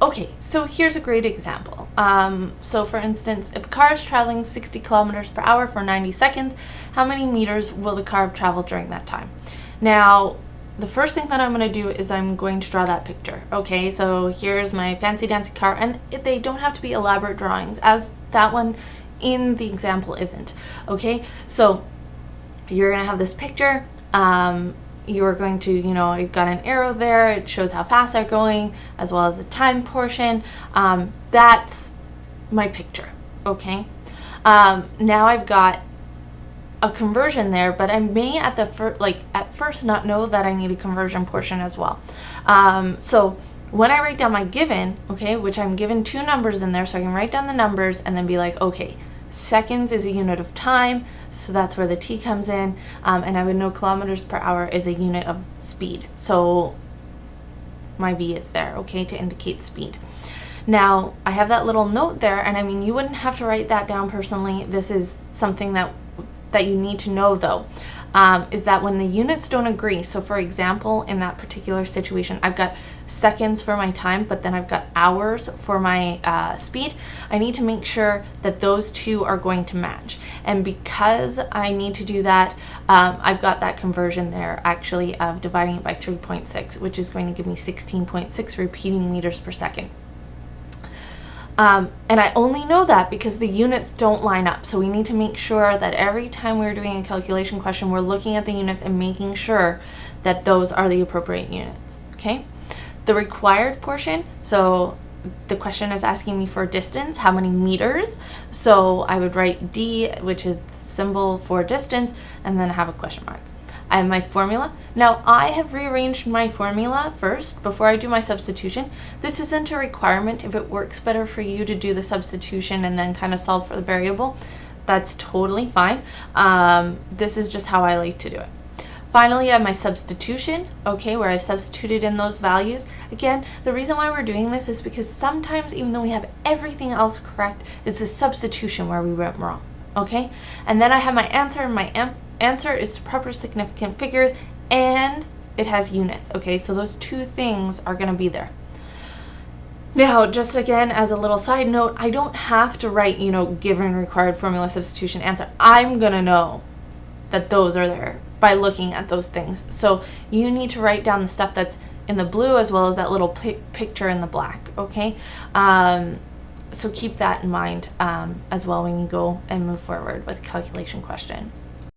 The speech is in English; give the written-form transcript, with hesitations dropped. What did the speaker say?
Okay, so here's a great example. So for instance, if a car is traveling 60 kilometers per hour for 90 seconds, how many meters will the car have traveled during that time? Now, the first thing that I'm going to do is I'm going to draw that picture. Okay, so here's my fancy dancy car, and they don't have to be elaborate drawings, as that one in the example isn't. Okay, so you're going to have this picture. You're going to, you've got an arrow there. It shows how fast they're going, as well as the time portion. That's my picture, okay? Now I've got a conversion there, but I may at first not know that I need a conversion portion as well. So when I write down my given, okay, which I'm given two numbers in there, so I can write down the numbers and then be like, okay, seconds is a unit of time, so that's where the T comes in, and I would know kilometers per hour is a unit of speed, so my V is there, okay, to indicate speed. Now I have that little note there, and I mean, you wouldn't have to write that down personally. This is something that you need to know though, is that when the units don't agree, so for example, in that particular situation, I've got seconds for my time, but then I've got hours for my speed. I need to make sure that those two are going to match. And because I need to do that, I've got that conversion there actually of dividing it by 3.6, which is going to give me 16.6 repeating meters per second. And I only know that because the units don't line up. So we need to make sure that every time we're doing a calculation question, we're looking at the units and making sure that those are the appropriate units, okay? The required portion, so the question is asking me for distance, how many meters? So I would write D, which is the symbol for distance, and then have a question mark. I have my formula. Now I have rearranged my formula first before I do my substitution. This isn't a requirement. If it works better for you to do the substitution and then kind of solve for the variable, that's totally fine. This is just how I like to do it. Finally, I have my substitution, okay, where I've substituted in those values. Again, the reason why we're doing this is because sometimes, even though we have everything else correct, it's the substitution where we went wrong, okay? And then I have my answer, and my answer is proper significant figures, and it has units, okay? So those two things are going to be there. Now, just again, as a little side note, I don't have to write, given, required, formula, substitution, answer. I'm going to know that those are there by looking at those things. So you need to write down the stuff that's in the blue as well as that little picture in the black, okay? So keep that in mind as well when you go and move forward with calculation question.